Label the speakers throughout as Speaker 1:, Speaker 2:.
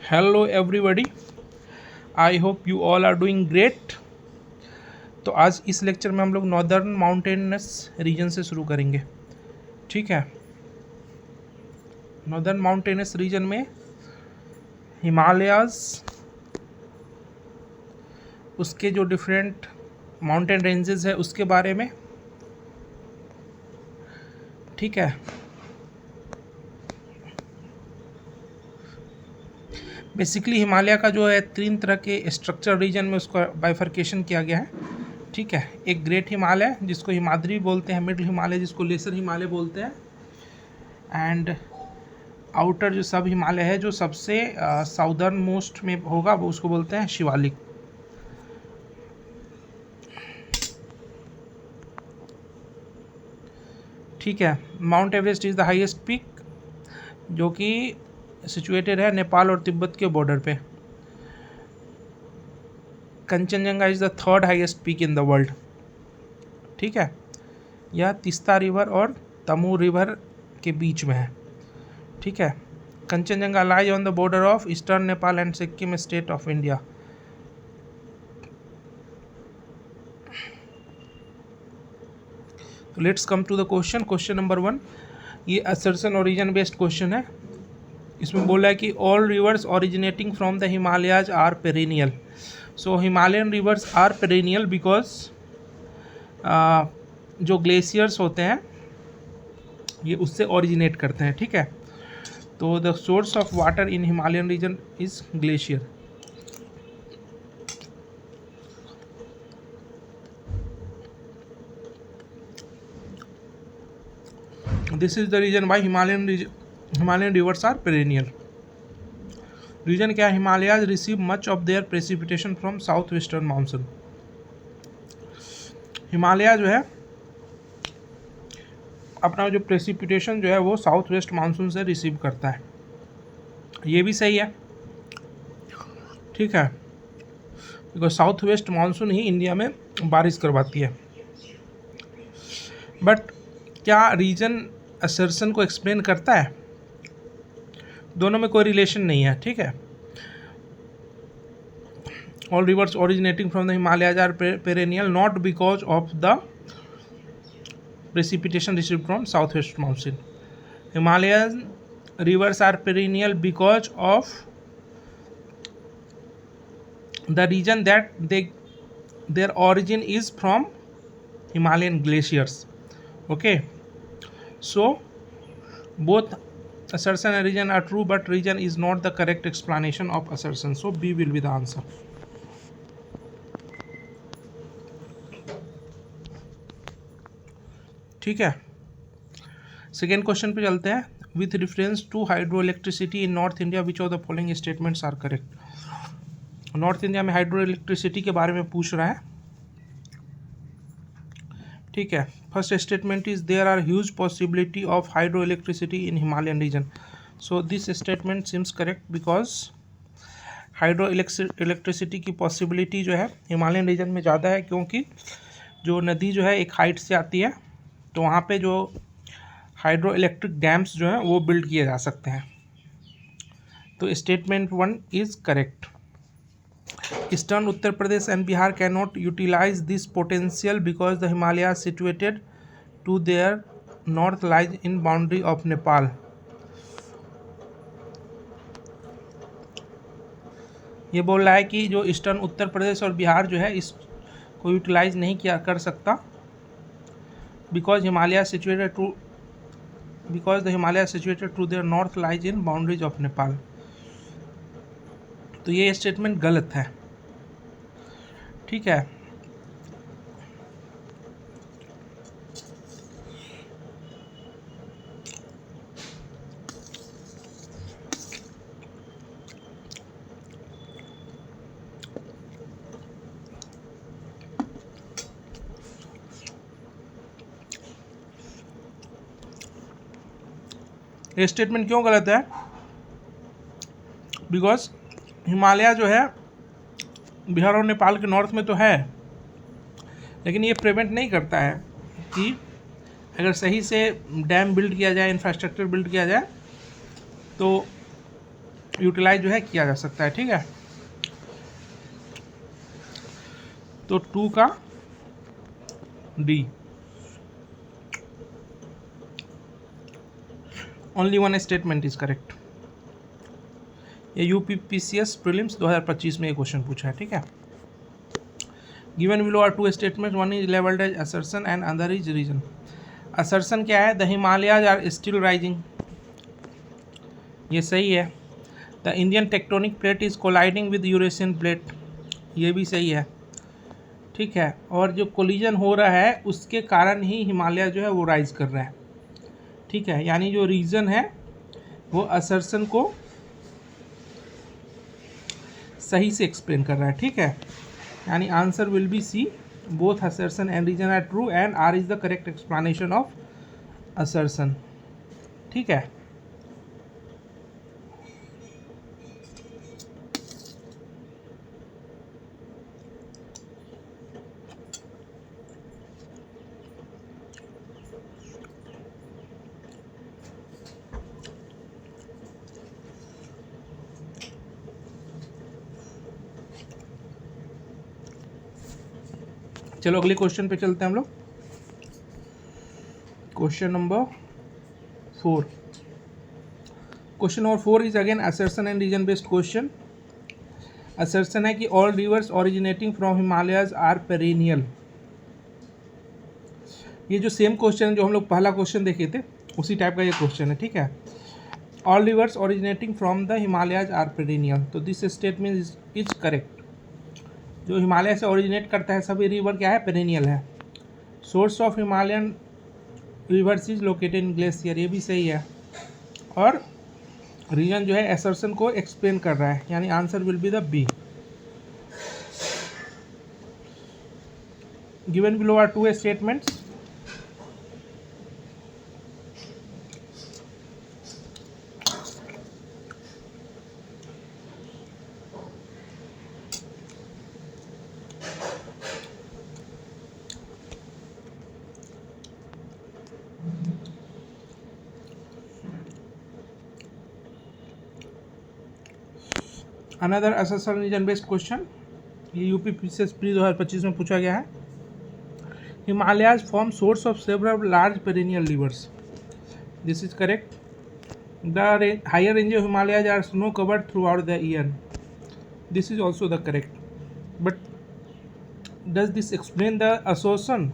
Speaker 1: Hello everybody, I hope you all are doing great. तो आज इस लेक्चर में हम लोग नॉर्दर्न माउंटेनस रीजन से शुरू करेंगे। ठीक है, नॉर्दर्न माउंटेनस रीजन में हिमालयाज, उसके जो डिफरेंट माउंटेन रेंजेस है उसके बारे में। ठीक है, बेसिकली हिमालय का जो है 3 तरह के स्ट्रक्चर रीजन में उसका बाइफर्केशन किया गया है। ठीक है, एक ग्रेट हिमालय जिसको हिमाद्री बोलते हैं, मिडिल हिमालय जिसको लेसर हिमालय बोलते हैं, एंड आउटर जो सब हिमालय है जो सबसे साउदर्न मोस्ट में होगा वो उसको बोलते हैं शिवालिक। ठीक है, mount Everest is the highest peak जो कि सिचुएटेड है नेपाल और तिब्बत के बॉर्डर पे। Kanchenjunga is the 3rd highest peak in the world. ठीक है, यह तीस्ता रिवर और तमू रिवर के बीच में है। ठीक है, Kanchenjunga lies on the border of eastern Nepal and Sikkim state of India. तो let's come to the question number 1। ये असर्शन ओरिजिन बेस्ड क्वेश्चन है। इसमें बोला है कि all rivers originating from the Himalayas are perennial. So Himalayan rivers are perennial because जो glaciers होते हैं ये उससे ओरिजिनेट करते हैं। ठीक है, तो the source of water in Himalayan region is glacier. This is the reason why Himalayan rivers are perennial. Reason क्या है? Himalayas receive much of their precipitation from south western monsoon. Himalaya जो है अपना जो प्रेसिपिटेशन जो है वो साउथ वेस्ट मानसून से रिसीव करता है। ये भी सही है। ठीक है, बिकॉज साउथ वेस्ट मानसून ही इंडिया में बारिश करवाती है। बट क्या रीजन असर्शन को एक्सप्लेन करता है? दोनों में कोई रिलेशन नहीं है। ठीक है, all rivers originating from the Himalayas are perennial not because of the precipitation received from southwest monsoon. Himalayan rivers are perennial because of the region that their origin is from Himalayan glaciers. Okay, so both assertion and region are true, but region is not the correct explanation of assertion. So B will be the answer. ठीक है, second question पे चलते हैं। With reference to hydroelectricity in north India which of the following statements are correct. North India में hydroelectricity के बारे में पूछ रहा है। ठीक है, first statement is there are huge possibility of hydroelectricity in Himalayan region. So this statement seems correct because hydroelectricity की पॉसिबिलिटी जो है हिमालयन रीजन में ज़्यादा है, क्योंकि जो नदी जो है एक हाइट से आती है तो वहाँ पे जो हाइड्रो इलेक्ट्रिक डैम्स जो हैं वो बिल्ड किए जा सकते हैं। तो statement 1 is correct. Eastern Uttar Pradesh and Bihar cannot utilize this potential because the Himalaya situated to their north lies in boundary of Nepal. ये बोल रहा है कि जो ईस्टर्न उत्तर प्रदेश और बिहार जो है इसको यूटिलाइज नहीं किया कर सकता because the Himalaya situated to their north lies in boundaries of Nepal. तो ये स्टेटमेंट गलत है। ठीक है, ये स्टेटमेंट क्यों गलत है? बिकॉज हिमालय जो है बिहार और नेपाल के नॉर्थ में तो है, लेकिन ये प्रिवेंट नहीं करता है कि अगर सही से डैम बिल्ड किया जाए, इंफ्रास्ट्रक्चर बिल्ड किया जाए तो यूटिलाइज जो है किया जा सकता है, ठीक है। तो 2 का D, only one statement is correct. ये यूपीपीसीएस प्रीलिम्स 2025 में ये क्वेश्चन पूछा है, ठीक है। Given below are 2 statement, one is labelled as assertion and other is reason. Assertion क्या है? The Himalayas are still rising, ये सही है। The Indian tectonic plate is colliding with Eurasian plate, ये भी सही है, ठीक है। और जो कोलिजन हो रहा है उसके कारण ही हिमालय जो है वो राइज कर रहा है, ठीक है। यानी जो रीज़न है वो असर्शन को सही से एक्सप्लेन कर रहा है, ठीक है। यानी answer will be C, both assertion and reason are true and R is the correct explanation of assertion, ठीक है। चलो अगले क्वेश्चन पे चलते हैं हम लोग। Question number 4। Question number 4 is again assertion and reason based question. Assertion है कि all rivers originating from Himalayas are perennial. ये जो सेम क्वेश्चन जो हम लोग पहला क्वेश्चन देखे थे उसी टाइप का ये क्वेश्चन है, ठीक है। All rivers originating from the Himalayas are perennial, तो दिस स्टेटमेंट इज करेक्ट। जो हिमालय से ओरिजिनेट करता है सभी रिवर क्या है? पेरिनियल है। Source of Himalayan reverse is located in glacier, ये भी सही है। और रीजन जो है असर्शन को एक्सप्लेन कर रहा है, यानी answer will be the B. Given below are 2 statements. Another assertion reason based question, ये यूपीपीसीएस प्री 2025 में पूछा गया है। Himalayas form source of several large perennial rivers, this is correct. The higher range of Himalayas are snow covered throughout the year, this is also the correct. But does this explain the assertion?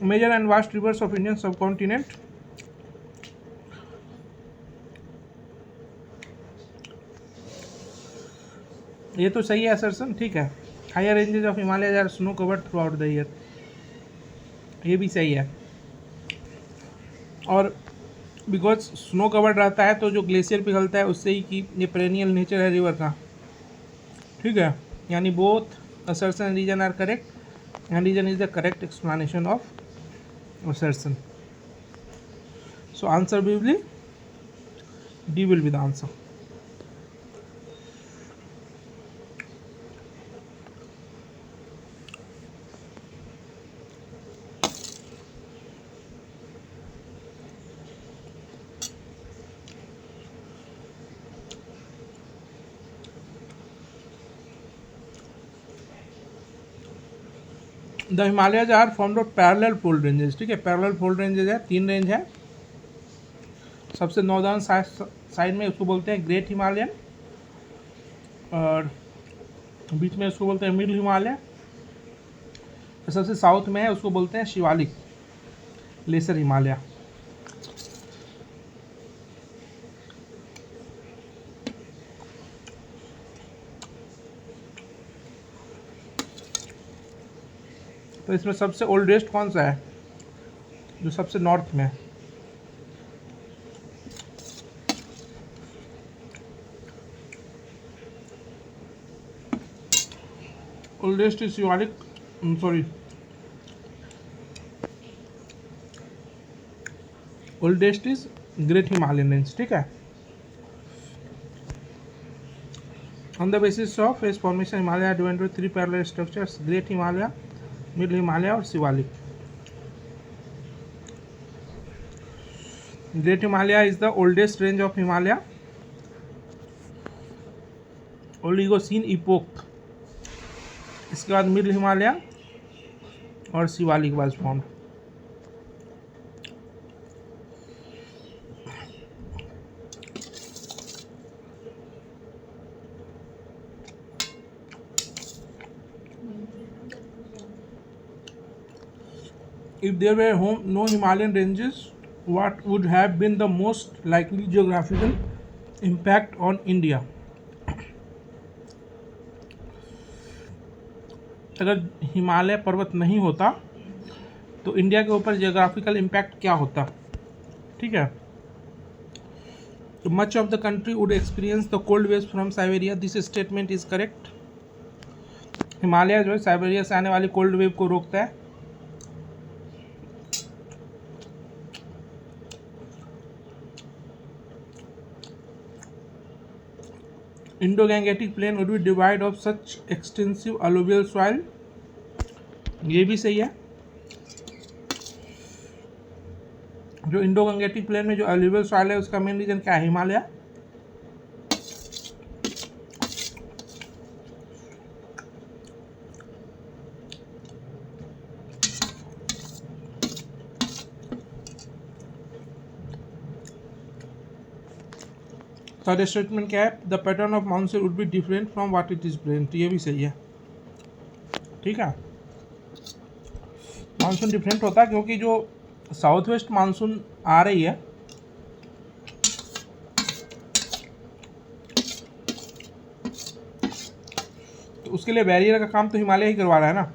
Speaker 1: Major and vast rivers of Indian subcontinent, ये तो सही है assertion, ठीक है। Higher ranges of Himalaya are snow covered throughout the year, ये भी सही है। और बिकॉज स्नो कवर्ड रहता है तो जो ग्लेशियर पिघलता है उससे ही कि ये पेरेनियल नेचर है रिवर का, ठीक है। यानी both assertion and reason are correct and reason is the correct explanation of assertion. So answer will be D will be the answer. The Himalayas are formed of parallel fold ranges, ठीक है। Parallel fold ranges है, 3 range है। सबसे northern side में उसको बोलते हैं great Himalayan, और बीच में उसको बोलते हैं मिडिल हिमालय, और सबसे साउथ में है उसको बोलते हैं शिवालिक लेसर हिमालय। तो इसमें सबसे ओल्डेस्ट कौन सा है? जो सबसे नॉर्थ में है। Oldest is Shivalik, sorry, oldest is great Himalayan range, ठीक है। On the basis of its formation, Himalaya are divided into three parallel structures: Great Himalaya, Middle Himalaya और Shivalik. Great Himalaya is the oldest range of Himalaya. Oligocene epoch. इसके बाद middle Himalaya और Shivalik was formed. If there were no Himalayan ranges, what would have been the most likely geographical impact on India? अगर हिमालय पर्वत नहीं होता तो India के ऊपर जियोग्राफिकल इम्पैक्ट क्या होता? ठीक है. तो much of the country would experience the cold waves from Siberia. This statement is correct. Himalaya जो है साइबेरिया से आने वाली कोल्ड वेव को रोकता है. Indo Gangetic plain would be divide of such extensive alluvial soil. ये भी सही है. जो इंडो-गैंगेटिक प्लेन में जो अलुवियल सॉइल है उसका मेन रीजन क्या है? हिमालय. थर्ड स्टेटमेंट क्या है? The pattern of monsoon would be different from what it is present. ये भी सही है. ठीक है. मानसून डिफरेंट होता है क्योंकि जो साउथ वेस्ट मानसून आ रही है तो उसके लिए बैरियर का काम तो हिमालय ही करवा रहा है ना.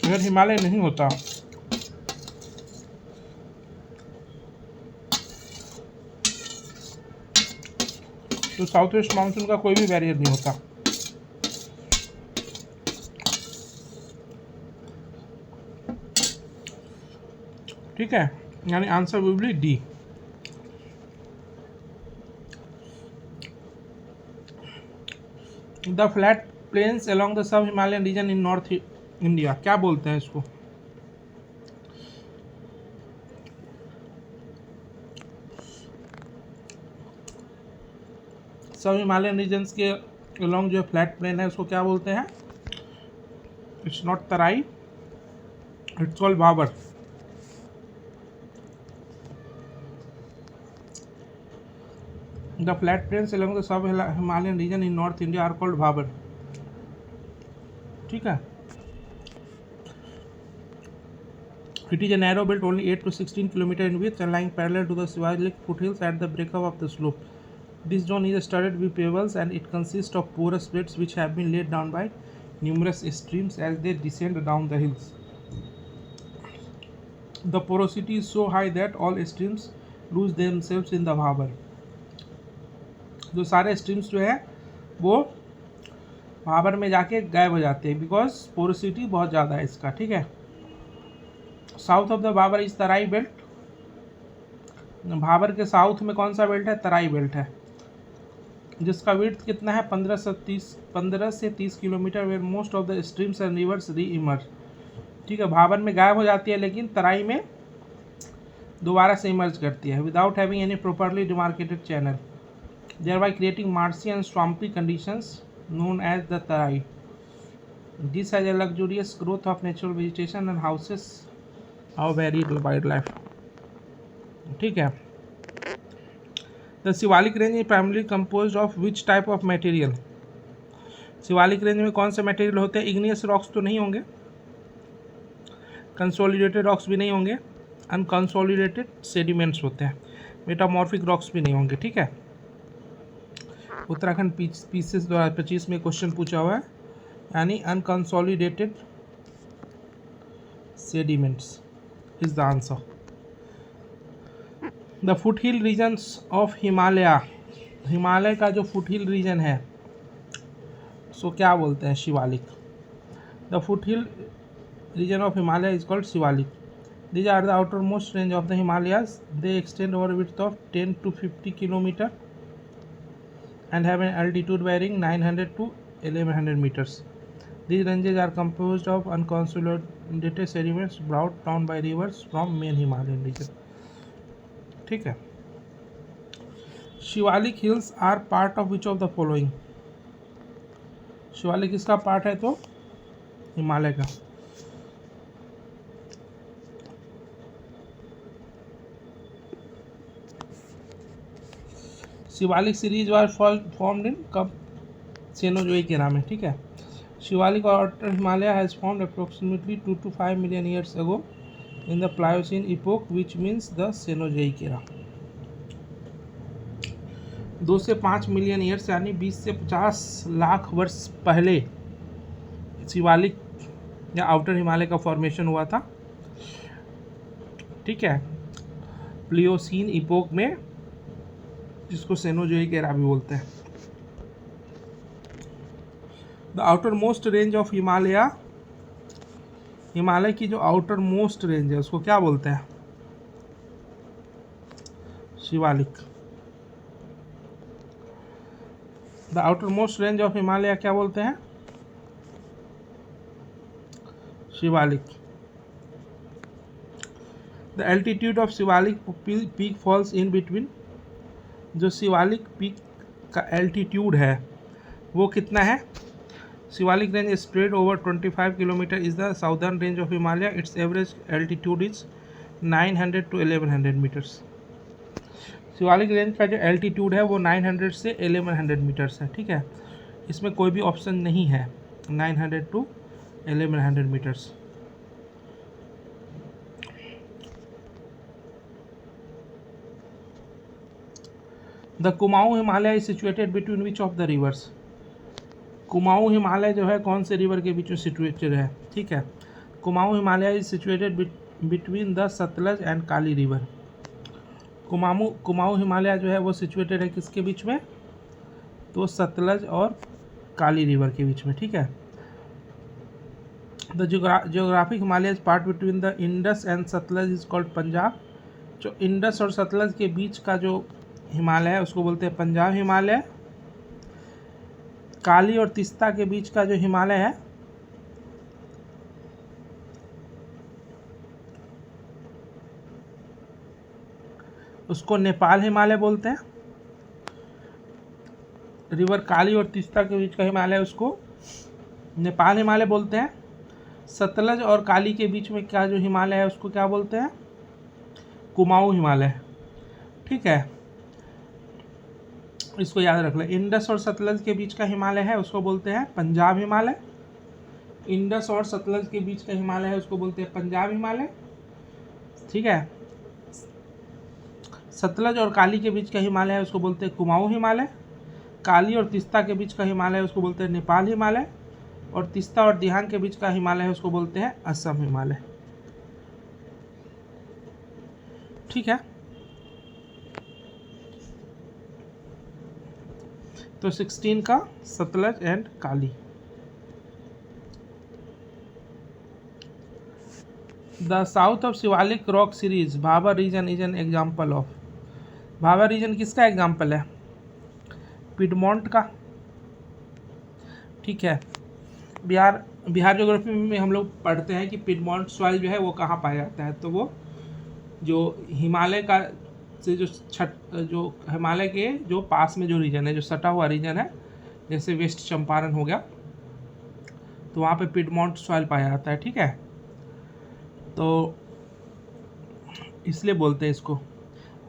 Speaker 1: अगर हिमालय नहीं होता तो साउथ वेस्ट मानसून का कोई भी बैरियर नहीं होता. ठीक है. यानी answer will be D. The flat plains along the sub Himalayan region in north India. क्या बोलते हैं इसको? सब हिमालयन रीजन्स के अलोंग जो फ्लैट प्लेन है उसको क्या बोलते हैं? It's not Terai, it's called Bhabar. The flat plains along the sub-Himalayan region in North India are called Bhabar. ठीक है. It is a narrow belt only 8 to 16 km in width and lying parallel to the Shivalik foothills at the breakup of the slope. This zone is studded with pebbles and it consists of porous beds which have been laid down by numerous streams as they descend down the hills. The porosity is so high that all streams lose themselves in the Bhabar. जो सारे streams जो है वो भाबर में जाके गायब हो जाते हैं बिकॉज पोरोसिटी बहुत ज़्यादा है इसका. ठीक है. South of the Bhabar is Terai belt. Bhabar के साउथ में कौन सा बेल्ट है? तराई बेल्ट है, जिसका विड्थ कितना है? 15 से 30 kilometre. Where most of the streams and rivers reemerge. ठीक है. भाबर में गायब हो जाती है लेकिन तराई में दोबारा से इमर्ज करती है without having any properly demarcated channel, thereby creating marshy and swampy conditions known as the Tarai. This has a luxurious growth of natural vegetation and houses a varied wildlife. ठीक है. The Shivalik range is primarily composed of which type of material? Shivalik range में कौन से material होते हैं? Igneous rocks तो नहीं होंगे, कंसोलिडेटेड रॉक्स भी नहीं होंगे, अनकंसोलिडेटेड सेडिमेंट्स होते हैं, मेटामॉर्फिक रॉक्स भी नहीं होंगे. ठीक है. उत्तराखंड पीसीएस 2025 में क्वेश्चन पूछा हुआ है, यानी unconsolidated sediments is the answer. The foothill regions of Himalaya. Himalaya का जो फुट हिल रीजन है उसको क्या बोलते हैं? Shivalik. The foothill region of Himalaya is called Shivalik. These are the outermost range of the Himalayas. They extend over width of 10 to 50 kilometre. and have an altitude varying 900 to 1100 meters. These ranges are composed of unconsolidated sediments brought down by rivers from main Himalayan region. ठीक है. Shivalik hills are part of which of the following. Shivalik किसका part है? तो हिमालय का. Shivalik series were formed in कब? Cenozoic era में. ठीक है. Shivalik outer Himalaya has formed approximately 2 to 5 million years ago in the Pliocene epoch, which means the Cenozoic era. 2 से 5 million years यानी 20 से 50 लाख वर्ष पहले शिवालिक या आउटर हिमालय का फॉर्मेशन हुआ था. ठीक है. प्लियोसीन इपोक में, जिसको सेनोजोइक एरा भी बोलते हैं. The outermost range of Himalaya, Himalaya की जो आउटर मोस्ट रेंज है उसको क्या बोलते हैं? Shivalik. The outermost range of Himalaya क्या बोलते हैं? Shivalik. The altitude of Shivalik peak falls in between. जो शिवालिक पीक का एल्टीट्यूड है वो कितना है? Shivalik range spread over 25 kilometre is the southern range of Himalaya. It's average altitude is 900 to 1100 metres. Shivalik range का जो एल्टीट्यूड है वो 900 से 1100 मीटर्स है. ठीक है. इसमें कोई भी ऑप्शन नहीं है. 900 to 1100 metres. The Kumaon Himalaya is situated between which of the rivers. Kumaon Himalaya जो है कौन से रिवर के बीच में सिचुएटेड है? ठीक है. Kumaon Himalaya is situated between the Sutlej and Kali river. Kumaon Himalaya जो है वो सिचुएटेड है किसके बीच में? तो सतलज और काली रिवर के बीच में. ठीक है. The geographic Himalaya is part between the Indus and Sutlej is called Punjab. जो इंडस और सतलज के बीच का जो हिमालय है उसको बोलते हैं पंजाब हिमालय. काली और तिस्ता के बीच का जो हिमालय है उसको नेपाल हिमालय बोलते हैं. रिवर काली और तिस्ता के बीच का हिमालय उसको नेपाल हिमालय बोलते हैं. सतलज और काली के बीच में क्या जो हिमालय है उसको क्या बोलते हैं? कुमाऊं हिमालय. ठीक है. इसको याद रख लें. इंडस और सतलज के बीच का हिमालय है उसको बोलते हैं पंजाब हिमालय. इंडस और सतलज के बीच का हिमालय है उसको बोलते हैं पंजाब हिमालय. ठीक है. सतलज और काली के बीच का हिमालय है उसको बोलते हैं कुमाऊं हिमालय. काली और तिस्ता के बीच का हिमालय है उसको बोलते हैं नेपाल हिमालय. और तिस्ता और दिहांग के बीच का हिमालय है उसको बोलते हैं असम हिमालय. ठीक है. तो 16 का Sutlej and Kali. The south of Shivalik rock series Bhabar region is an example of. Bhabar region किसका एग्जाम्पल है? पिडमोंट का. ठीक है. बिहार ज्योग्राफी में हम लोग पढ़ते हैं कि पिडमोंट सॉइल जो है वो कहाँ पाया जाता है. तो वो जो हिमालय का से जो हिमालय के जो पास में जो रीजन है, जो सटा हुआ रीजन है, जैसे वेस्ट चंपारण हो गया, तो वहाँ पे पिडमोंट सॉइल पाया जाता है. ठीक है. तो इसलिए बोलते हैं इसको.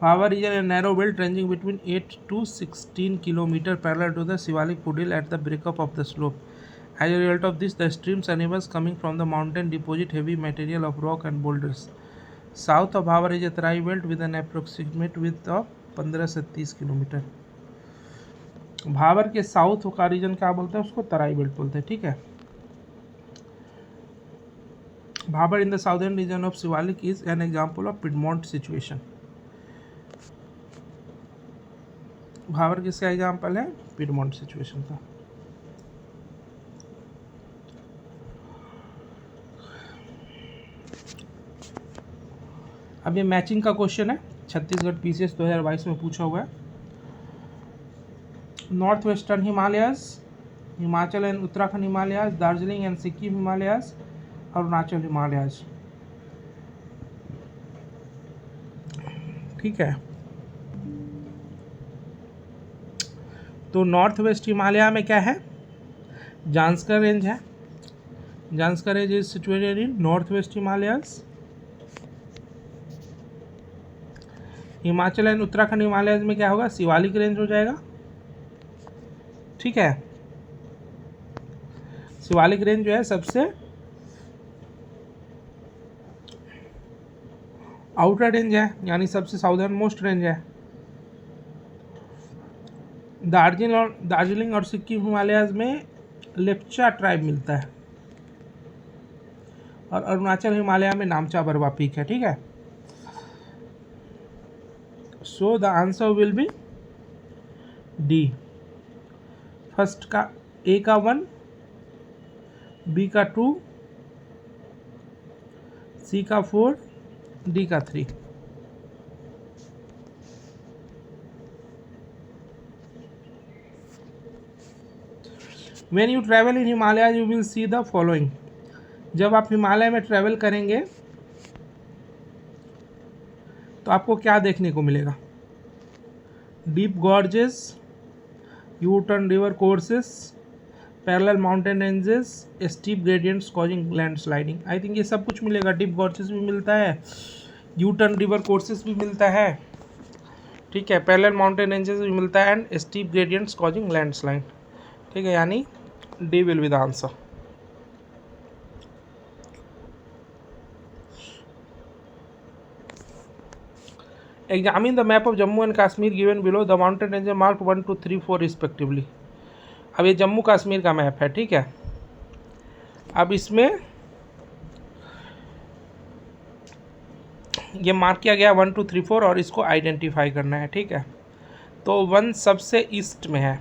Speaker 1: Bhabar region a narrow belt ranging between 8 to 16 kilometre parallel to the Shivalik foothill at the breakup of the slope. As a result of this, the streams and rivers coming from the mountain deposit heavy material of rock and boulders. South of Bhabar is a Terai belt with an approximate width of 15 से 30 kilometre. Bhabar के south का reason क्या बोलते हैं? उसको तराई belt बोलते हैं. ठीक है. Bhabar in the southern region of Shivalik is an example of Piedmont situation. Bhabar किसका एग्जाम्पल है? पिडमोंट सिचुएशन का. अब ये मैचिंग का क्वेश्चन है. छत्तीसगढ़ पीसीएस 2022 में पूछा हुआ है. North western Himalayas, Himachal and Uttarakhand Himalayas, Darjeeling and Sikkim Himalayas, Arunachal Himalayas. ठीक है, तो नॉर्थ वेस्ट हिमालय में क्या है, जांस्कर रेंज है। Zanskar range is situated in north west Himalayas. Himachal and Uttarakhand Himalaya में क्या होगा, शिवालिक रेंज हो जाएगा। ठीक है, शिवालिक रेंज जो है सबसे आउटर रेंज है, यानी सबसे साउदर्न मोस्ट रेंज है। दार्जिलिंग और सिक्किम हिमालयस में लेप्चा ट्राइब मिलता है, और अरुणाचल हिमालय में नामचा बरवा पीक है। ठीक है, so the answer will be D. First का ए का 1, बी का 2, सी का 4, डी का 3। When you travel in Himalayas, you will see the following. जब आप हिमालय में ट्रैवल करेंगे तो आपको क्या देखने को मिलेगा, deep gorges, U turn river courses, parallel mountain ranges, steep gradients causing land sliding. I think ये सब कुछ मिलेगा, डीप गॉर्जेस भी मिलता है, यू टर्न रिवर कोर्सेस भी मिलता है। ठीक है, पैरेलल माउंटेन रेंजेस भी मिलता है, and steep gradients causing land slide. ठीक है, यानी D will be the answer. Examine the map of Jammu and Kashmir given below. The mountain ranges marked 1, 2, 3, 4 respectively. अब ये जम्मू कश्मीर का मैप है। ठीक है, अब इसमें ये मार्क किया गया 1, 2, 3, 4 और इसको आइडेंटिफाई करना है। ठीक है, तो 1 सबसे ईस्ट में है,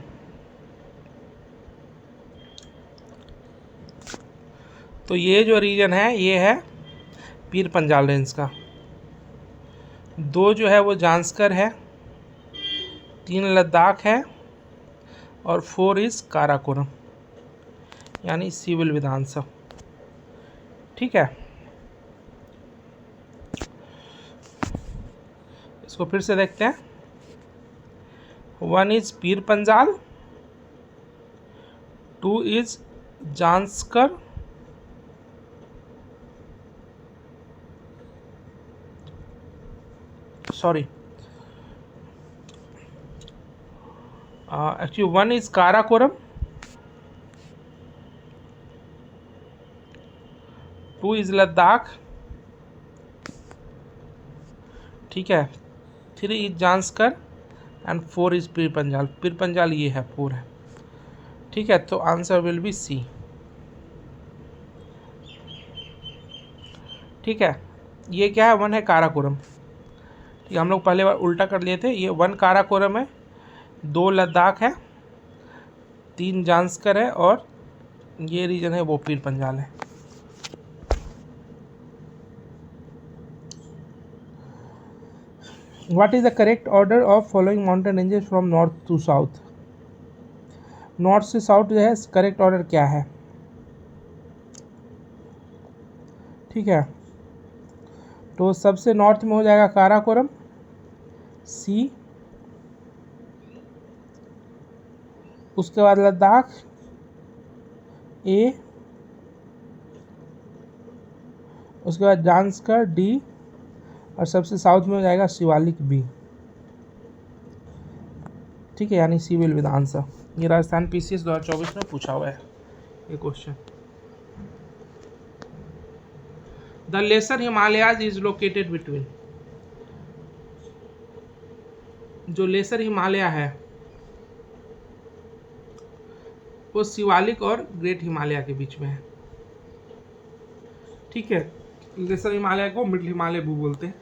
Speaker 1: तो ये जो रीजन है ये है पीर पंजाल रेंज का। 2 जो है वो जांस्कर है, 3 लद्दाख है, और 4 इज काराकोरम, यानी C will be the answer. ठीक है, इसको फिर से देखते हैं। 1 is Pir Panjal, 2 is Zanskar, sorry actually 1 is Karakoram, 2 is Ladakh. ठीक है, 3 is Zanskar and 4 is Pir Panjal. Pir Panjal ये है, 4 है। ठीक है, तो आंसर विल बी सी। ठीक है, ये क्या है, 1 है काराकोरम। ठीक है, हम लोग पहले बार उल्टा कर लिए थे, ये 1 काराकोरम है, 2 लद्दाख है, 3 जांस्कर है, और ये रीजन है वो पीर पंजाल है। What is the correct order of following mountain ranges from north to south? North से साउथ जो है करेक्ट ऑर्डर क्या है? ठीक है, तो सबसे नॉर्थ में हो जाएगा काराकोरम, सी, उसके बाद लद्दाख, ए, उसके बाद जांस्कर, डी, और सबसे साउथ में हो जाएगा शिवालिक, बी। ठीक है, यानी C will be the answer. ये राजस्थान पीसीएस 2024 में पूछा हुआ है ये question. The lesser Himalayas is located between, जो लेसर हिमालय है वो शिवालिक और ग्रेट हिमालय के बीच में है। ठीक है, लेसर हिमालय को मिडिल हिमालय भी बोलते हैं।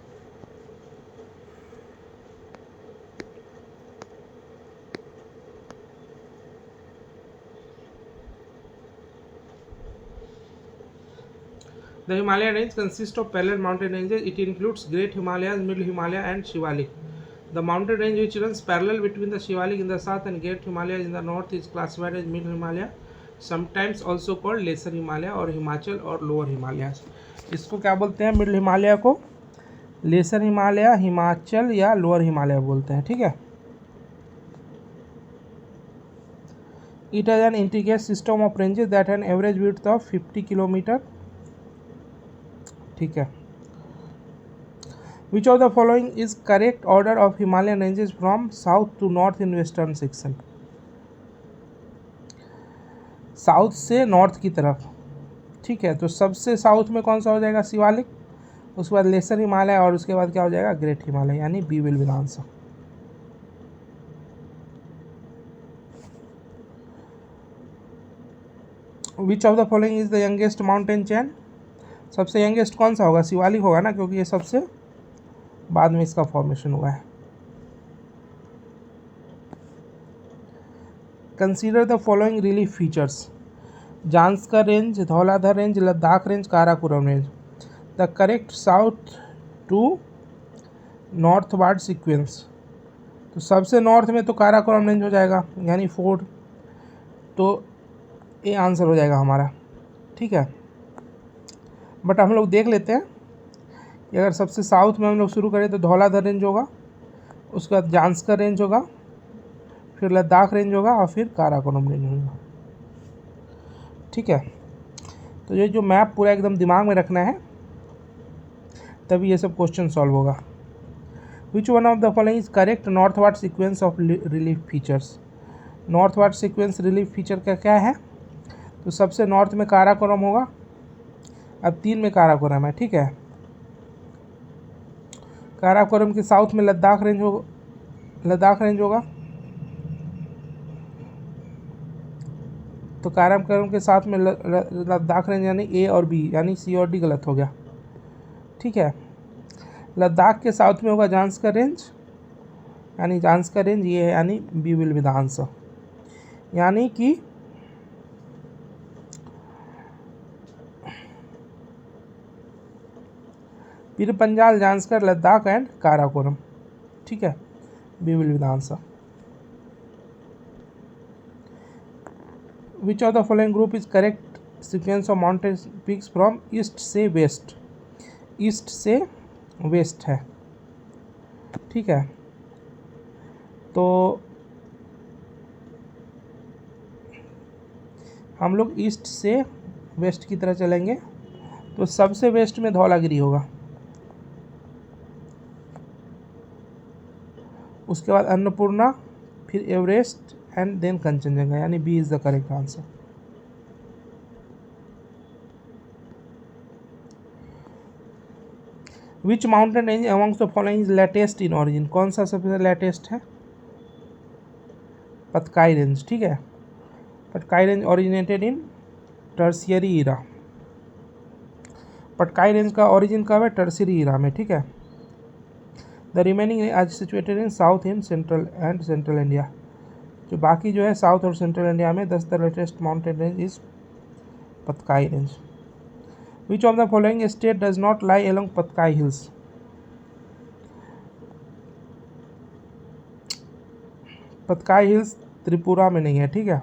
Speaker 1: The Himalayan range consists of parallel mountain ranges. It includes Great Himalayas, Middle Himalaya and Shivalik. The mountain range which runs parallel between the Shivalik in the south and Great Himalayas in the north is classified as Middle Himalaya, sometimes also called Lesser Himalaya और हिमाचल और lower Himalayas. इसको क्या बोलते हैं? Middle Himalaya को laser Himalaya, Himachal या lower Himalaya बोलते हैं। ठीक है। It has an integrated system of ranges that an average width of 50 kilometre. ठीक है। Which of the following is correct order of Himalayan ranges from south to north in western section? South से north की तरफ। ठीक है, तो सबसे south में कौन सा हो जाएगा? शिवालिक, उसके बाद लेसर हिमालय और उसके बाद क्या हो जाएगा? ग्रेट हिमालय, यानी B will be the answer. Which of the following is the youngest mountain chain? सबसे यंगेस्ट कौन सा होगा? शिवालिक होगा ना, क्योंकि ये सबसे बाद में इसका फॉर्मेशन हुआ है। Consider the following relief features: Zanskar range, Dhauladhar range, Ladakh range, Karakoram range. The correct south to northward sequence. तो सबसे नॉर्थ में तो काराकोरम रेंज हो जाएगा, यानी 4, तो ये आंसर हो जाएगा हमारा। ठीक है, बट हम लोग देख लेते हैं कि अगर सबसे साउथ में हम लोग शुरू करें तो धौलाधर रेंज होगा, उसके बाद जांस्कर रेंज होगा, फिर लद्दाख रेंज होगा और फिर काराकोरम रेंज होगा। ठीक है, तो ये जो मैप पूरा एकदम दिमाग में रखना है, तभी ये सब क्वेश्चन सॉल्व होगा। Which one of the following is correct northward sequence of relief features? Northward sequence relief feature का क्या है? तो सबसे नॉर्थ में काराकोरम होगा, अब 3 में काराकोरम है। ठीक है, काराकोरम के साउथ में लद्दाख रेंज होगा, तो काराकोरम के साथ में लद्दाख रेंज, यानी ए और बी, यानी सी और डी गलत हो गया। ठीक है, लद्दाख के साउथ में होगा जांस्कर रेंज, यानी जांस्कर रेंज ये है, यानी B will be the answer. यानी कि पीरपंजाल, जांस्कर, लद्दाख एंड काराकोरम। ठीक है, B will be the answer. Which of the following group is correct sequence of mountain peaks from east से वेस्ट? ईस्ट से वेस्ट है। ठीक है, तो हम लोग ईस्ट से वेस्ट की तरह चलेंगे, तो सबसे वेस्ट में धौलागिरी होगा, उसके बाद अन्नपूर्णा, फिर एवरेस्ट एंड देन कंचनजंगा, यानी B is the correct answer. Which mountain range amongst the following is latest in origin? कौन सा सबसे लेटेस्ट है? पतकाई रेंज। ठीक है, Patkai range originated in tertiary era. Patkai range का ओरिजिन कब है? टर्शियरी ईरा में। ठीक है, द रिमेनिंग आज situated in south in central and central India. जो बाकी जो है साउथ और सेंट्रल इंडिया में, the latest mountain range is पतकाई range. Which of the following state does not lie along Patkai hills? Patkai hills Tripura में नहीं है। ठीक है,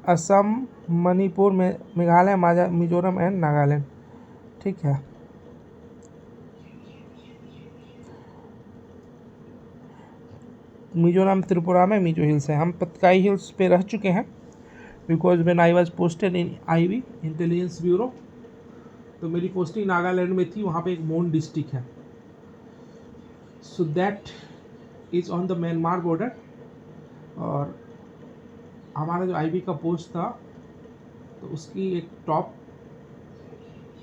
Speaker 1: असम, मणिपुर, मेघालय, मिजोरम एंड नागालैंड। ठीक है, मिजोरम त्रिपुरा में मिजो हिल्स है। हम पतकाई हिल्स पे रह चुके हैं, because when I was posted in IB Intelligence Bureau, तो मेरी पोस्टिंग नागालैंड में थी, वहाँ पे एक मोन डिस्ट्रिक्ट है, so that is on the Myanmar border. और हमारा जो आईवी का पोस्ट था, तो उसकी एक टॉप,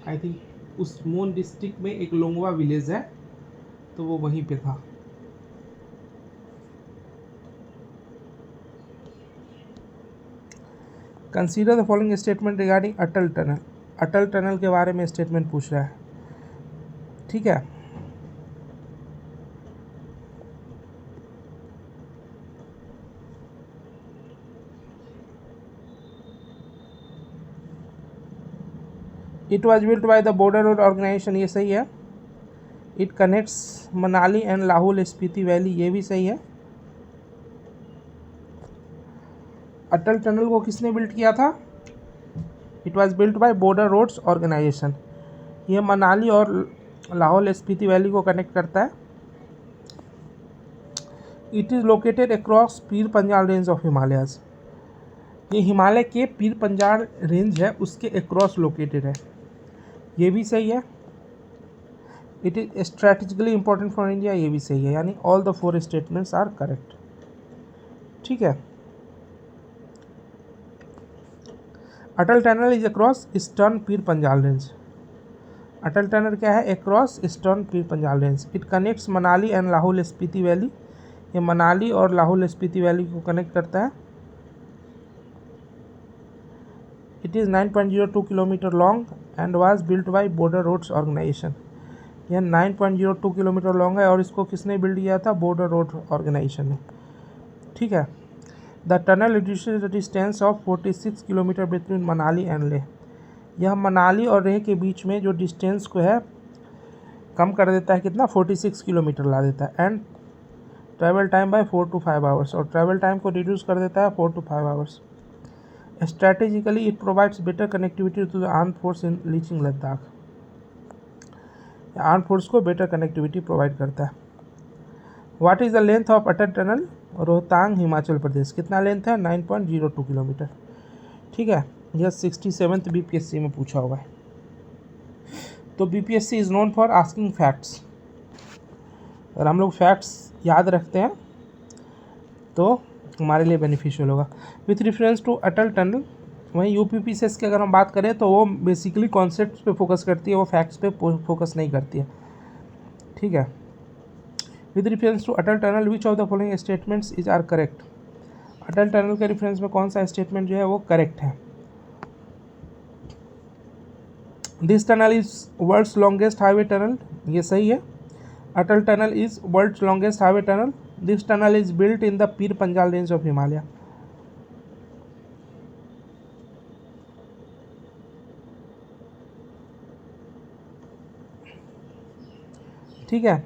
Speaker 1: आई थिंक उस मोन डिस्ट्रिक्ट में एक लोंगवा विलेज है, तो वो वहीं पे था। Consider the following statement regarding Atal Tunnel. Atal tunnel के बारे में स्टेटमेंट पूछ रहा है। ठीक है, it was built by the Border Road Organisation, ये सही है। It connects Manali and Lahaul Spiti valley, ये भी सही है। अटल टनल को किसने बिल्ड किया था? It was built by Border Roads Organisation. ये मनाली और लाहौल स्पीति वैली को कनेक्ट करता है। It is located across Pir Panjal range of Himalayas. ये हिमालय के पीर पंजाल रेंज है उसके अक्रॉस लोकेटेड है, ये भी सही है। It is strategically important for India, ये भी सही है। यानी all the 4 statements are correct. ठीक है। Atal tunnel is across eastern Pir Panjal range. Atal tunnel क्या है? Across eastern Pir Panjal range. It connects Manali and Lahaul Spiti valley. ये मनाली और लाहौल स्पीति वैली को कनेक्ट करता है। It is 9.02 kilometre long and was built by Border Roads Organisation. यह 9.02 किलोमीटर लॉन्ग है और इसको किसने बिल्ड किया था? बॉर्डर रोड ऑर्गेनाइजेशन ने। ठीक है। The tunnel reduces the distance of 46 kilometre between Manali and Leh. यह मनाली और लेह के बीच में जो डिस्टेंस को है कम कर देता है। कितना? 46 किलोमीटर ला देता है। And travel time by 4 to 5 hours, और ट्रैवल टाइम को रिड्यूस कर देता है 4 to 5 hours. Strategically it provides better connectivity to the arm force in reaching Ladakh. Arm force को बेटर कनेक्टिविटी प्रोवाइड करता है। What is the length of Atal tunnel? Rohtang, Himachal Pradesh. कितना length है? 9.02 किलोमीटर। ठीक है। यह 67th BPSC में पूछा हुआ है। तो BPSC is known for asking facts. अगर हम लोग फैक्ट्स याद रखते हैं तो हमारे लिए बेनिफिशियल होगा। With reference to Atal Tunnel, वहीं UPPCS की अगर हम बात करें तो वो बेसिकली कॉन्सेप्ट्स पे फोकस करती है, वो फैक्ट्स पे फोकस नहीं करती है। ठीक है। With reference to Atal tunnel which of the following statements is are correct? Atal tunnel के रेफरेंस में कौन सा स्टेटमेंट जो है वो करेक्ट है? This tunnel is world's longest highway tunnel, ये सही है। Atal tunnel is world's longest highway tunnel. This tunnel is built in the Pir Panjal range of Himalaya. ठीक है।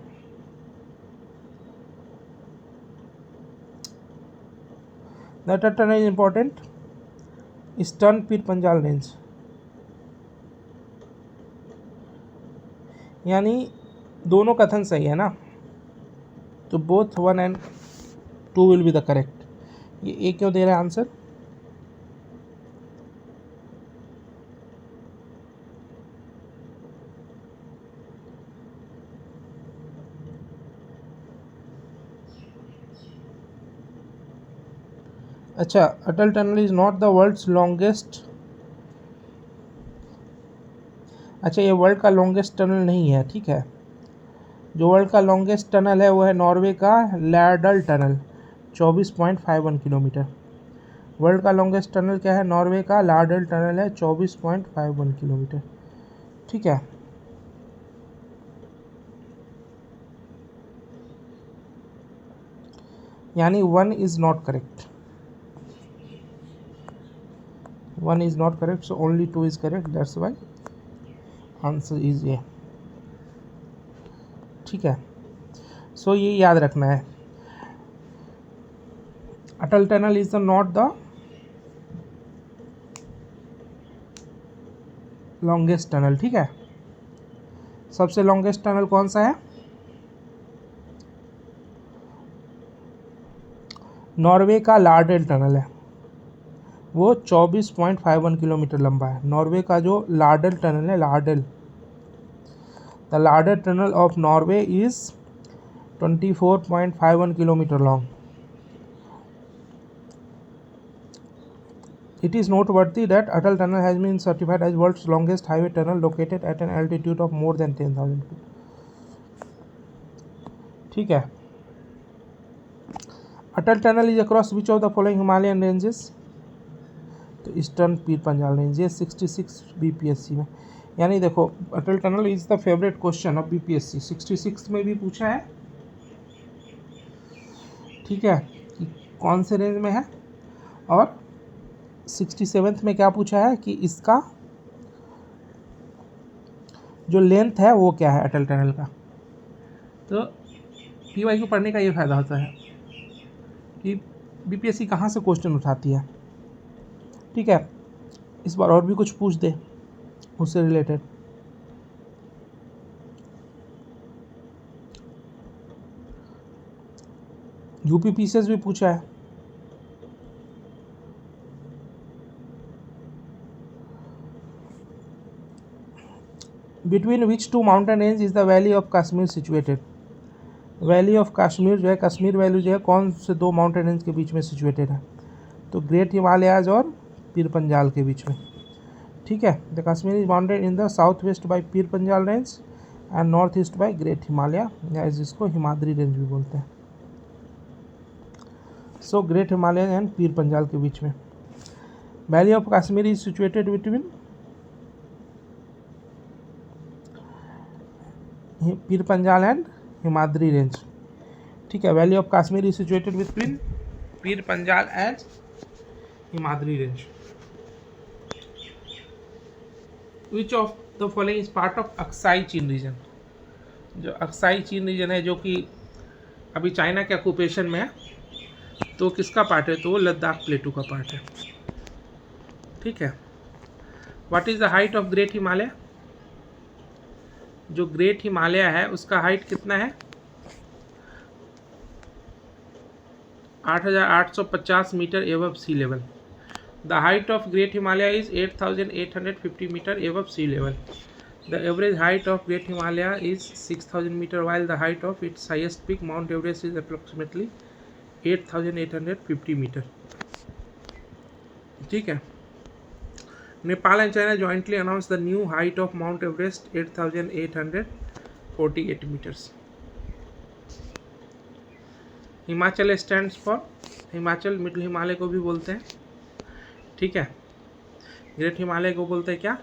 Speaker 1: The Atal tunnel is important eastern Pir Panjal range, यानी दोनों कथन सही है ना, तो both 1 and 2 will be the correct. ये ए क्यों दे रहा है आंसर? अच्छा, Atal tunnel is not the world's longest. अच्छा, ये वर्ल्ड का लॉन्गेस्ट टनल नहीं है। ठीक है। जो वर्ल्ड का लॉन्गेस्ट टनल है वो है नॉर्वे का लैडल टनल, 24.51 किलोमीटर। वर्ल्ड का लॉन्गेस्ट टनल क्या है? नॉर्वे का लाडल टनल है, 24.51 किलोमीटर। ठीक है। यानी 1 is not correct, 1 is not correct, so only 2 is correct, that's why answer is A. ठीक है। सो ये याद रखना है, Atal tunnel is not the longest tunnel. ठीक है। सबसे लॉन्गेस्ट टनल कौन सा है? नॉर्वे का लाडल टनल है, वो 24.51 किलोमीटर लंबा है। नॉर्वे का जो लाडल टनल है, ladle, the ladle tunnel of Norway is 24.51 kilometre long. It is noteworthy that Atal Tunnel has been certified as world's longest highway tunnel located at an altitude of more than 10,000 feet. ठीक है। Atal tunnel is across which of the following Himalayan ranges? तो eastern Pir Panjal range, ये 66 BPSC में। यानी देखो, Atal tunnel is the favourite question of BPSC। 66 में भी पूछा है। ठीक है, कि कौन से रेंज में है, और 67th में क्या पूछा है कि इसका जो लेंथ है वो क्या है अटल टनल का। तो PYQ पढ़ने का ये फ़ायदा होता है कि BPSC कहाँ से क्वेश्चन उठाती है। ठीक है, इस बार और भी कुछ पूछ दे उससे रिलेटेड। यूपी पीसीएस भी पूछा है। Between which two mountain range is the valley of Kashmir situated. Valley of Kashmir जो है, कश्मीर वैली जो है, कौन से दो माउंटेन रेंज के बीच में सिचुएटेड है? तो ग्रेट हिमालयाज और पीर पंजाल के बीच में। ठीक है, the Kashmir is bounded in the south west by Pir Panjal range and north east by great Himalaya, या जिसको हिमाद्री रेंज भी बोलते हैं। So great Himalaya and Pir Panjal के बीच में। Valley of Kashmir is situated between Pir Panjal and Himadri range. ठीक है, valley of Kashmir is situated between Pir Panjal and Himadri range. Which of the following is part of Aksai Chin region. जो अक्साई चीन रीजन है, जो कि अभी चाइना के ऑक्यूपेशन में है, तो किसका पार्ट है? तो वो लद्दाख प्लेटू का पार्ट है। ठीक है, what is the height of great Himalaya. जो ग्रेट हिमालय है उसका हाइट कितना है? 8,850 metre above sea level. The height of great Himalaya is 8,850 metre above sea level. The average height of great Himalaya is 6,000 metre, while the height of its highest peak, Mount Everest, is approximately 8,850 metre. ठीक है, Nepal and China jointly announced the new height of Mount Everest, 8,848 meters. Himachal stands for Himachal, middle Himalaya को भी बोलते हैं। ठीक है, great Himalaya को बोलते हैं क्या?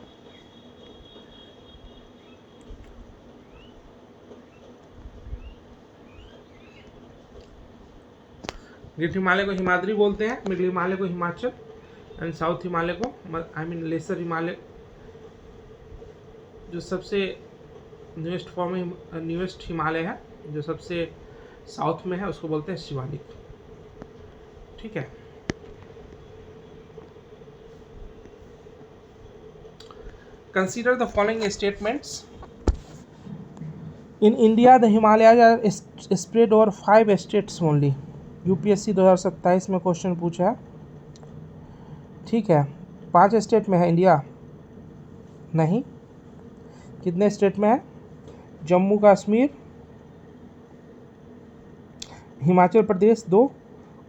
Speaker 1: ग्रेट हिमालय को हिमाद्री बोलते हैं, मिडिल हिमालय को हिमाचल एंड साउथ हिमालय को लेसर हिमालय। जो सबसे न्यूएस्ट फॉर्म में न्यूएस्ट हिमालय है, जो सबसे साउथ में है, उसको बोलते हैं शिवालिक। ठीक है, consider the following statements. In India the Himalayas are spread over 5 states only. UPSC 2027 में क्वेश्चन पूछा है। ठीक है, 5 स्टेट में है इंडिया? नहीं। कितने स्टेट में है? जम्मू कश्मीर, हिमाचल प्रदेश 2,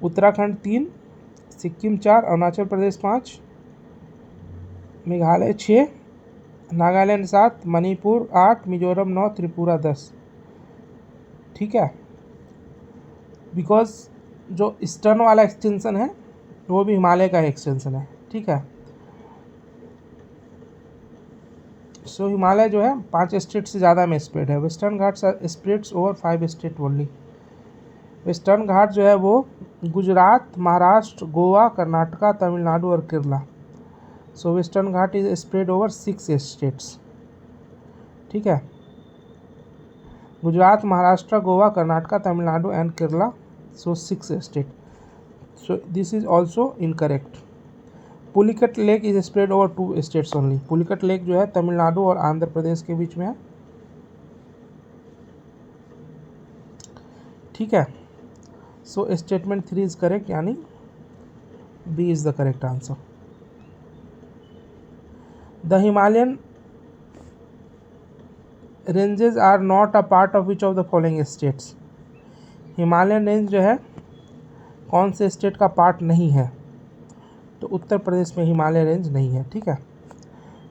Speaker 1: उत्तराखंड 3, सिक्किम 4, अरुणाचल प्रदेश 5, मेघालय 6, नागालैंड 7, मणिपुर 8, मिजोरम 9, त्रिपुरा 10। ठीक है, बिकॉज जो ईस्टर्न वाला एक्सटेंशन है वो भी हिमालय का एक्सटेंशन है। ठीक है, सो हिमालय जो है 5 स्टेट से ज़्यादा में स्प्रेड है। Western ghats spreads over 5 state only. Western ghat जो है वो गुजरात, महाराष्ट्र, गोवा, कर्नाटका, तमिलनाडु और Kerala. So western ghat is spread over 6 states. ठीक है, Gujarat, Maharashtra, Goa, Karnataka, Tamil Nadu and Kerala. So 6 state. So this is also incorrect. Pulicat lake is spread over 2 states only. Pulicat lake जो है तमिलनाडु और आंध्र प्रदेश के बीच में है। ठीक है, सो स्टेटमेंट 3 इज करेक्ट, यानी B is the correct answer. The Himalayan ranges are not a part of which of the following states. Himalayan range जो है कौन से स्टेट का पार्ट नहीं है? तो उत्तर प्रदेश में हिमालय रेंज नहीं है। ठीक है,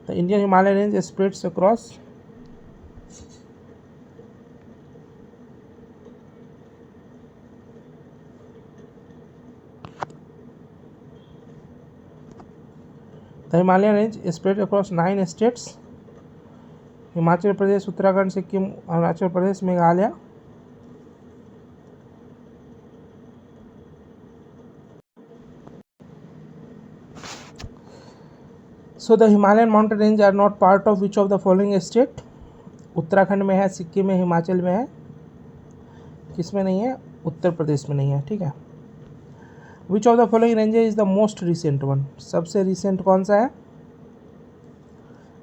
Speaker 1: the Indian Himalaya range spreads across the Himalayan range spread across 9 states. Himachal Pradesh, Uttarakhand, Sikkim, Arunachal Pradesh, Meghalaya. So the Himalayan mountain range are not part of which of the following state. Uttarakhand में है, सिक्किम में, हिमाचल में है। किस में नहीं है, उत्तर प्रदेश में नहीं है, ठीक है। विच of the following ranges is the most recent one, सबसे रिसेंट कौन सा है?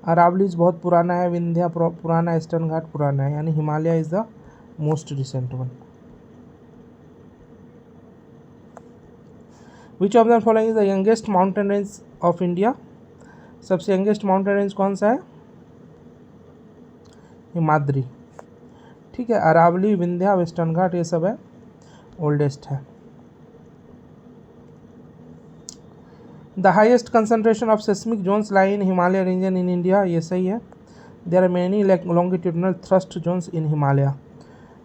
Speaker 1: अरावलीज बहुत पुराना है, विंध्या पुराना है, ईस्टर्न घाट पुराना है, यानी Himalaya is the most recent one. Which of the following is the youngest mountain range of India, सबसे यंगेस्ट माउंटेन रेंज कौन सा है? हिमाद्री, ठीक है। अरावली, विंध्या, वेस्टर्न घाट ये सब है ओल्डेस्ट है। The highest concentration of seismic zones lie in Himalaya region in India, ये सही है। There are many longitudinal thrust zones in Himalaya,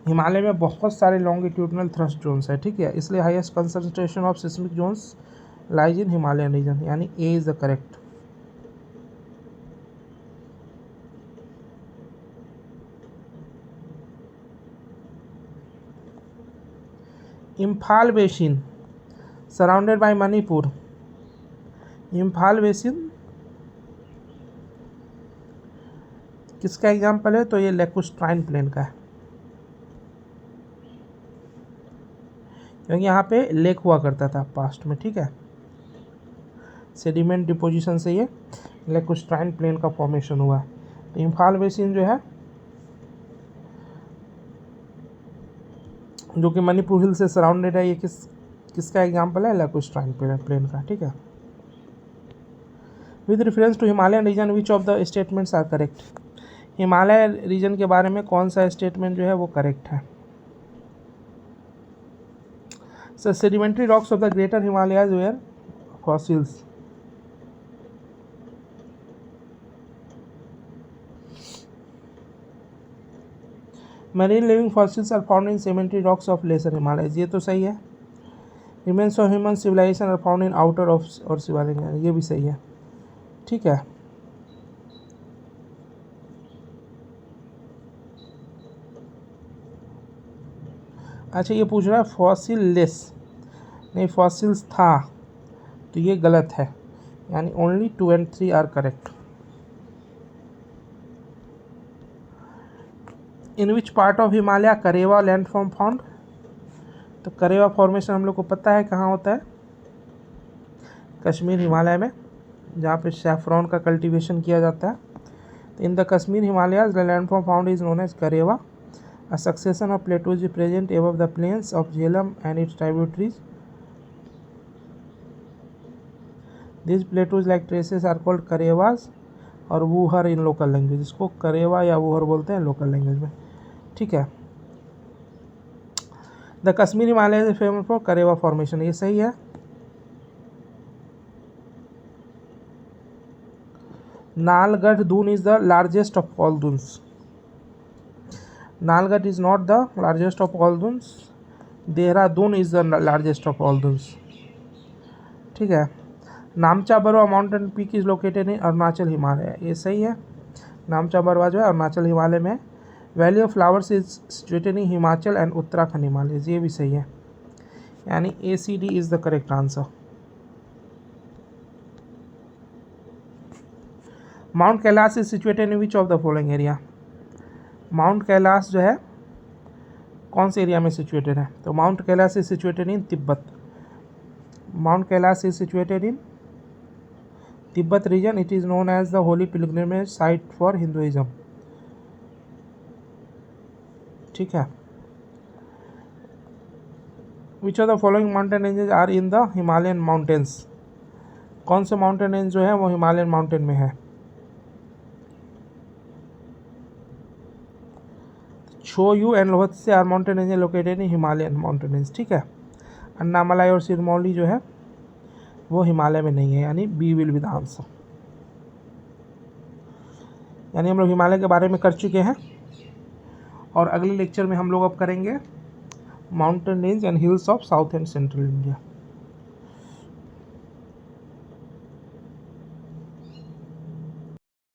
Speaker 1: Himalaya में बहुत सारे लॉन्गिट्यूडनल थ्रस्ट जोन्स है, ठीक है, इसलिए highest concentration of seismic zones lies in Himalayan region, यानी A is the correct. Imphal basin surrounded by Manipur, Imphal basin किसका एग्जाम्पल है? तो ये लेकुस्ट्राइन प्लेन का है, क्योंकि यहाँ पे लेक हुआ करता था पास्ट में, ठीक है। सेडिमेंट डिपोजिशन से ये लेकुस्ट्राइन प्लेन का फॉर्मेशन हुआ है। तो इम्फाल बेसिन जो है, जो कि मणिपुर हिल से सराउंडेड है, ये किसका एग्जाम्पल है? लेकुस्ट्राइन प्लेन का, ठीक है। With reference to Himalayan region which of the statements are correct, Himalaya region के बारे में कौन सा स्टेटमेंट जो है वो करेक्ट है? So sedimentary rocks of the greater Himalayas were fossils. Marine living fossils are found in sedimentary rocks of lesser Himalayas, ये तो सही है। Remains of human civilization are found in outer of और Himalaya, ये भी सही है, ठीक है। अच्छा, ये पूछ रहा है फॉसिल लेस, नहीं फॉसिल्स था, तो ये गलत है, यानी only 2 and 3 are correct. In which part of Himalaya karewa landform found, तो करेवा फॉर्मेशन हम लोग को पता है कहाँ होता है, कश्मीर हिमालय में, जहाँ पे सैफ्रॉन का कल्टीवेशन किया जाता है। तो in the Kashmir Himalayas the landform found is known as karewa. A succession of plateaus is present above the plains of Jhelum and its tributaries. These plateaus like traces are called करेवास और वूहर इन local language, इसको करेवा या वूहर बोलते हैं local language में, ठीक है। The Kashmir Himalaya is famous for karewa formation, ये सही है। Nalagarh Doon is the largest of all Doons, Nalgarh is not the largest of all dunes, Dehradun is the largest of all dunes, ठीक है। नामचा Barwa mountain peak is located in Arunachal Himalaya, ये सही है। नामचा बरवा जो है अरुणाचल हिमालय में। Valley of Flowers is situated in Himachal and Uttarakhand Himalaya, ये भी सही है, यानी ACD is the correct answer. Mount Kailash is situated in which of the following area, Mount Kailash जो है कौन से एरिया में सिचुएटेड है? तो Mount Kailash is situated in Tibet, Mount Kailash is situated in Tibet region. It is known as the holy pilgrimage site for Hinduism, ठीक है। विच of the following mountain ranges are in the Himalayan mountains, कौन से mountain range जो है वो Himalayan mountain में है? Cho Oyu and Lhotse are mountain range located in Himalayan mountain range, ठीक है। अन्नामलाई और सिरमौली जो है वो हिमालय में नहीं है, यानी B will be the answer. यानी हम लोग हिमालय के बारे में कर चुके हैं, और अगले लेक्चर में हम लोग अब करेंगे mountain range and hills of south and central India.